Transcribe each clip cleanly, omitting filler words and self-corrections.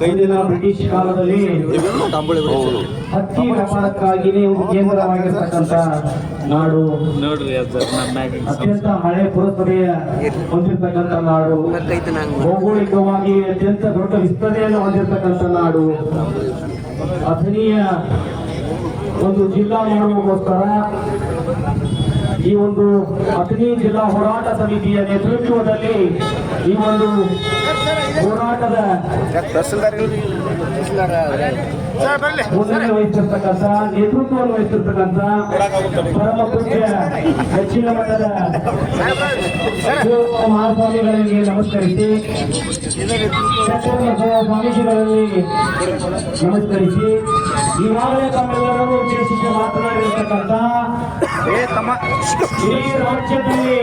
ಕೈದಿನ British ಕಾಲದಲ್ಲಿ ಹತ್ತಿ ವ್ಯಾಪಾರಕ್ಕಾಗಿಯೇ ಒಂದು ಕೇಂದ್ರವಾಗಿರ್ತಕ್ಕಂಥ ನಾಡು, ಅತ್ಯಂತ ಹಳೆ ಪುರಸಭೆಯ ಹೊಂದಿರತಕ್ಕಂಥ ನಾಡು, ಭೌಗೋಳಿಕವಾಗಿ ಅತ್ಯಂತ ದೊಡ್ಡ ವಿಸ್ತರಣೆಯನ್ನು ಹೊಂದಿರತಕ್ಕಂಥ ನಾಡು. ಅಥಣಿಯ ಒಂದು ಜಿಲ್ಲಾ ಮಾಡುವಗೋಸ್ಕರ ಈ ಒಂದು ಅಥಣಿ ಜಿಲ್ಲಾ ಹೋರಾಟ ಸಮಿತಿಯ ನೇತೃತ್ವದಲ್ಲಿ ಈ ಒಂದು ಹೋರಾಟದ ಮುಂದೆ ವಹಿಸಿರ್ತಕ್ಕಂಥ ನೇತೃತ್ವವನ್ನು ವಹಿಸಿರ್ತಕ್ಕಂಥ ಪರಮ ಪೂಜ್ಯ ಹೆಚ್ಚಿನ ಮಟ್ಟದ ಮಹಾಸ್ವಾಮಿಗಳಿಗೆ ನಮಸ್ಕರಿಸಿ, ಸ್ವಾಮೀಜಿಗಳಲ್ಲಿ ನಮಸ್ಕರಿಸಿ, ಈಗಾಗಲೇ ತಮ್ಮೆಲ್ಲರೂ ಉದ್ದೇಶಿಸಿ ಮಾತನಾಡಿರ್ತಕ್ಕಂಥ ಈ ರಾಜ್ಯದಲ್ಲಿ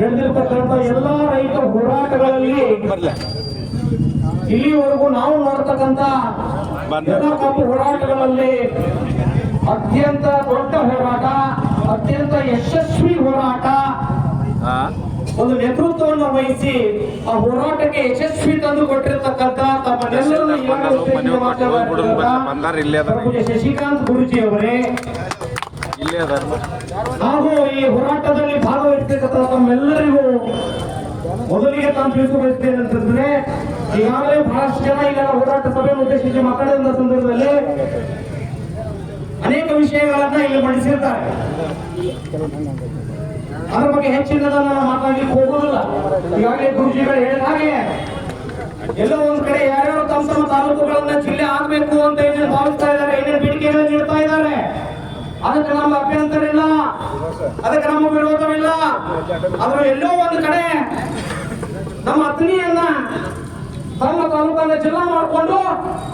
ನಡೆದಿರ್ತಕ್ಕಂಥ ಎಲ್ಲ ರೈತ ಹೋರಾಟಗಳಲ್ಲಿ ಇಲ್ಲಿವರೆಗೂ ನಾವು ನೋಡ್ತಕ್ಕಂಥ ಎಲ್ಲ ಕಪ್ಪು ಹೋರಾಟಗಳಲ್ಲಿ ಅತ್ಯಂತ ದೊಡ್ಡ ಹೋರಾಟ, ಅತ್ಯಂತ ಯಶಸ್ವಿ ಹೋರಾಟ, ಒಂದು ನೇತೃತ್ವವನ್ನು ವಹಿಸಿ ಆ ಹೋರಾಟಕ್ಕೆ ಯಶಸ್ವಿ ತಂದು ಕೊಟ್ಟಿರ್ತಕ್ಕಂಥ ತಮ್ಮನ್ನೆಲ್ಲರೂ ಶಶಿಕಾಂತ್ ಗುರುಜಿ ಅವರೇ ಹಾಗೂ ಈ ಹೋರಾಟದಲ್ಲಿ ಭಾಗವಹಿಸತಕ್ಕಂಥ ತಮ್ಮೆಲ್ಲರಿಗೂ ಮೊದಲಿಗೆ ತಾನು ತಿಳಿಸಬಯಸ್ತೇನೆ ಅಂತಂದ್ರೆ, ಈಗಾಗಲೇ ಬಹಳಷ್ಟು ಜನ ಈಗ ಹೋರಾಟ ಸಭೆಯನ್ನು ಉದ್ದೇಶಿಸಿ ಮಾತಾಡಿದ ಸಂದರ್ಭದಲ್ಲಿ ಅನೇಕ ವಿಷಯಗಳನ್ನ ಇಲ್ಲಿ ಮಂಡಿಸಿರ್ತಾರೆ. ಅದರ ಬಗ್ಗೆ ಹೆಚ್ಚಿನದನ್ನ ನಾನು ಮಾತಾಡ್ಲಿಕ್ಕೆ ಹೋಗೋದಿಲ್ಲ. ಈಗಾಗಲೇ ಗುರುಜಿಗಳು ಹೇಳಿದ ಹಾಗೆ ಎಲ್ಲೋ ಒಂದ್ ಕಡೆ ಯಾರ್ಯಾರು ತಮ್ಮ ತಮ್ಮ ತಾಲೂಕುಗಳನ್ನ ಜಿಲ್ಲೆ ಆಗ್ಬೇಕು ಅಂತ ಏನೇನು ಭಾವಿಸ್ತಾ ಇದ್ದಾರೆ, ಏನೇನು ಬೇಡಿಕೆಗಳನ್ನು ನೀಡ್ತಾ ಇದ್ದಾರೆ, ಅದಕ್ಕೆ ನಮ್ಮ ಅಭ್ಯಂತರ ಇಲ್ಲ, ಅದಕ್ಕೆ ನಮ್ಮ ವಿರೋಧವಿಲ್ಲ. ಆದ್ರೆ ಎಲ್ಲೋ ಒಂದು ಕಡೆ ನಮ್ಮ ಅಥಣಿಯನ್ನ ತಮ್ಮ ತಾಲೂಕನ್ನ ಜಿಲ್ಲಾ ಮಾಡಿಕೊಂಡು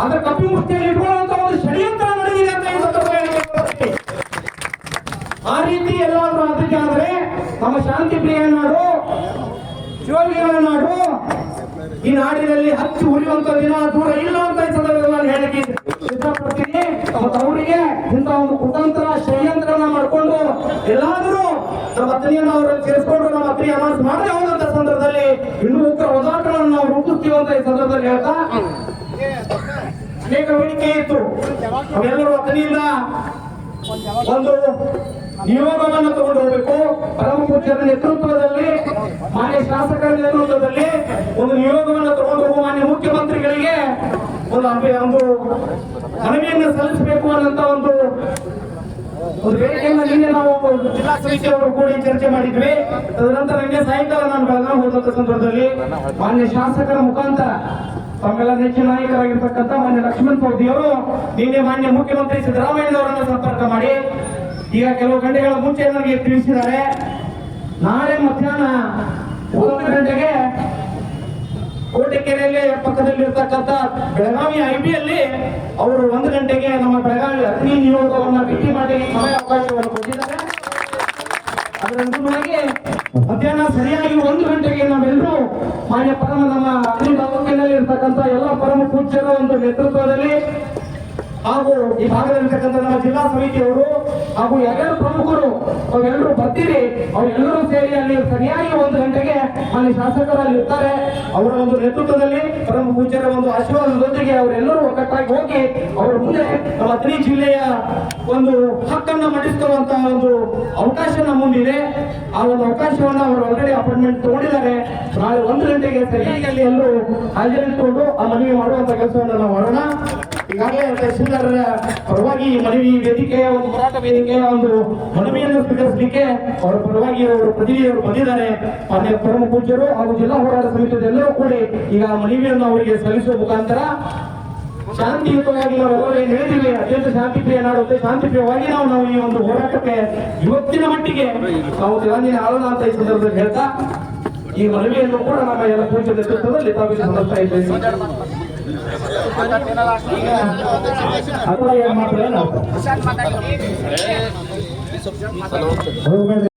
ಅದರ ಕಪ್ಪಿ ಮುಷ್ಟಿಯಲ್ಲಿ ಇಟ್ಕೊಳ್ಳುವಂತ ಒಂದು ಷಡ್ಯಂತ್ರ ನಡೆದಿದೆ ಅಂತ ಈ ಸಂದರ್ಭದಲ್ಲಿ ಆ ರೀತಿ ಎಲ್ಲಾದ್ರೂ ಅದಕ್ಕೆ ಆದ್ರೆ ನಮ್ಮ ಶಾಂತಿ ಪ್ರಿಯ ನಾಡು, ಶಿವಲಿಂಗನ ನಾಡು, ಈ ನಾಡಿನಲ್ಲಿ ಹಚ್ಚಿ ಉರಿಯುವಂತ ದಿನ ದೂರ ಇಲ್ಲ ಅಂತ ಈ ಸಂದರ್ಭದಲ್ಲಿ ನಾನು ಹೇಳಿಕೆ ಇಷ್ಟಪಡ್ತೀನಿ. ಅವರಿಗೆ ಇಂಥ ಒಂದು ಕುತಂತ್ರ ಷಡ್ಯಂತ್ರನ ಮಾಡಿಕೊಂಡು ಎಲ್ಲಾದರೂ ನಮ್ಮ ಅಥಣಿಯನ್ನು ಅವರಲ್ಲಿ ಸೇರಿಸಿಕೊಂಡು ನಮ್ಮ ಅಥಣಿ ಅನಾನ್ಸ್ ಮಾಡದೆ ಹೋದಂತ ಸಂದರ್ಭದಲ್ಲಿ ಇನ್ನೂ ಉಗ್ರ ಹೋರಾಟಗಳನ್ನು ನಾವು ರೂಪಿಸ್ತೀವಿ ಅಂತ ಈ ಸಂದರ್ಭದಲ್ಲಿ ಹೇಳ್ತಾ, ಅನೇಕ ಬೇಡಿಕೆ ಇತ್ತು. ಅವೆಲ್ಲರೂ ಅಥಣಿಯಿಂದ ಒಂದು ನಿಯೋಗವನ್ನು ತಗೊಂಡು ಹೋಗಬೇಕು. ಪರಮ ಪೂಜ್ಯರ ನೇತೃತ್ವದಲ್ಲಿ, ಮಾನ್ಯ ಶಾಸಕರ ನೇತೃತ್ವದಲ್ಲಿ ಒಂದು ನಿಯೋಗವನ್ನು ತಗೊಂಡು ಹೋಗುವ ಮಾನ್ಯ ಮುಖ್ಯಮಂತ್ರಿಗಳಿಗೆ ಒಂದು ಮನವಿಯನ್ನು ಸಲ್ಲಿಸಬೇಕು ಅನ್ನೋಂತ ಒಂದು ಬೇಡಿಕೆಯನ್ನು ನಿನ್ನೆ ನಾವು ಜಿಲ್ಲಾ ಸಮಿತಿಯವರು ಕೂಡಿ ಚರ್ಚೆ ಮಾಡಿದ್ವಿ. ತದನಂತರ ನಿನ್ನೆ ಸಾಯಂಕಾಲ ನಾನು ಬೆಳಗಾವಿ ಹೋದಂತ ಸಂದರ್ಭದಲ್ಲಿ ಮಾನ್ಯ ಶಾಸಕರ ಮುಖಾಂತರ ತಮ್ಮೆಲ್ಲ ನೆಚ್ಚಿನ ನಾಯಕರಾಗಿರ್ತಕ್ಕಂಥ ಮಾನ್ಯ ಲಕ್ಷ್ಮಣ್ ಸವದಿಯವರು ನಿನ್ನೆ ಮಾನ್ಯ ಮುಖ್ಯಮಂತ್ರಿ ಸಿದ್ದರಾಮಯ್ಯನವರನ್ನು ಸಂಪರ್ಕ ಮಾಡಿ ಈಗ ಕೆಲವು ಗಂಟೆಗಳ ಮುಂಚೆ ನನಗೆ ತಿಳಿಸಿದ್ದಾರೆ, ನಾಳೆ ಮಧ್ಯಾಹ್ನ 1 ಗಂಟೆಗೆ ಕೋಟೆಕೆರೆಯಲ್ಲಿ ಪಕ್ಕದಲ್ಲಿರ್ತಕ್ಕಂಥ ಬೆಳಗಾವಿ ಐಬಿಯಲ್ಲಿ ಅವರು 1 ಗಂಟೆಗೆ ನಮ್ಮ ಬೆಳಗಾವಿ ಅಥಣಿ ನಿಯೋಗವನ್ನು ಭೇಟಿ ಮಾಡಿ ಸಮಯ ಅವಕಾಶವನ್ನು ಕೊಟ್ಟಿದ್ದಾರೆ. ಅದರ ಅನುಗುಣವಾಗಿ ಮಧ್ಯಾಹ್ನ ಸರಿಯಾಗಿ 1 ಗಂಟೆಗೆ ನಾವೆಲ್ಲರೂ ಮಾನ್ಯ ಪರಮ ನಮ್ಮ ಅಥಣಿ ತಾಲೂಕಿನಲ್ಲಿ ಇರ್ತಕ್ಕಂಥ ಎಲ್ಲ ಪರಮ ಪೂಜ್ಯರ ಒಂದು ನೇತೃತ್ವದಲ್ಲಿ ಹಾಗೂ ಈ ಭಾಗದಲ್ಲಿರ್ತಕ್ಕಂಥ ನಮ್ಮ ಜಿಲ್ಲಾ ಸಮಿತಿಯವರು ಹಾಗೂ ಯಾರ್ಯಾರು ಪ್ರಮುಖರು ಅವೆಲ್ಲರೂ ಬರ್ತೀರಿ, ಅವರೆಲ್ಲರೂ ಸೇರಿ ಅಲ್ಲಿ ಸರಿಯಾಗಿ 1 ಗಂಟೆಗೆ ಅಲ್ಲಿ ಶಾಸಕರು ಅಲ್ಲಿ ಇರ್ತಾರೆ. ಅವರ ಒಂದು ನೇತೃತ್ವದಲ್ಲಿ ಪರಮ ಪೂಜ್ಯರ ಒಂದು ಆಶೀರ್ವಾದದೊಂದಿಗೆ ಅವರೆಲ್ಲರೂ ಒಗ್ಗಟ್ಟಾಗಿ ಹೋಗಿ ಅವರ ಮುಂದೆ ನಮ್ಮ ಅಥಣಿ ಜಿಲ್ಲೆಯ ಒಂದು ಹಕ್ಕನ್ನು ಮಂಡಿಸಿಕೊಳ್ಳುವಂತಹ ಒಂದು ಅವಕಾಶ ನಮ್ಮ ಮುಂದಿದೆ. ಆ ಒಂದು ಅವಕಾಶವನ್ನು ಅವರು ಆಲ್ರೆಡಿ ಅಪಾಯಿಂಟ್ಮೆಂಟ್ ತಗೊಂಡಿದ್ದಾರೆ. ನಾಳೆ 1 ಗಂಟೆಗೆ ಸರಿಯಾಗಿ ಅಲ್ಲಿ ಎಲ್ಲರೂ ಹಾಜರಿಟ್ಟುಕೊಂಡು ಆ ಮನವಿ ಮಾಡುವಂತ ಕೆಲಸವನ್ನು ನಾವು ಮಾಡೋಣ. ಈಗಾಗಲೇ ತಹಶೀಲ್ದಾರರ ಪರವಾಗಿ ಮನವಿ ವೇದಿಕೆಯ ಒಂದು ಹೋರಾಟ ವೇದಿಕೆಯ ಒಂದು ಮನವಿಯನ್ನು ಸ್ವೀಕರಿಸಲಿಕ್ಕೆ ಅವರ ಪರವಾಗಿ ಅವರು ಪ್ರತಿನಿಧಿಯವರು ಬಂದಿದ್ದಾರೆ. ಮಾನ್ಯ ಪರಮ ಪೂಜ್ಯರು ಹಾಗೂ ಜಿಲ್ಲಾ ಹೋರಾಟ ಸಮಿತಿಯೆಲ್ಲರೂ ಕೂಡಿ ಈಗ ಮನವಿಯನ್ನು ಅವರಿಗೆ ಸಲ್ಲಿಸುವ ಮುಖಾಂತರ ಶಾಂತಿಯುತವಾಗಿ ನಾವೆಲ್ಲರೂ ಏನು ಹೇಳಿದ್ದೀವಿ, ಅತ್ಯಂತ ಶಾಂತಿಪ್ರಿಯ ನಾಡು, ಶಾಂತಿಪ್ರಿಯವಾಗಿ ನಾವು ಈ ಒಂದು ಹೋರಾಟಕ್ಕೆ ಇವತ್ತಿನ ಮಟ್ಟಿಗೆ ನಾವು ತೆಲಂಗಾಣ ಆಳೋಣ ಅಂತ ಈ ಸಂದರ್ಭದಲ್ಲಿ ಹೇಳ್ತಾ ಈ ಮನವಿಯನ್ನು ಕೂಡ ನಮ್ಮ ಎಲ್ಲ ಪೂಜ್ಯ ನೇತೃತ್ವದಲ್ಲಿ ತಾವಿಗೆ ಸಲ್ಲಿಸ್ತಾ ಇದ್ದೇವೆ. ಅಥವಾ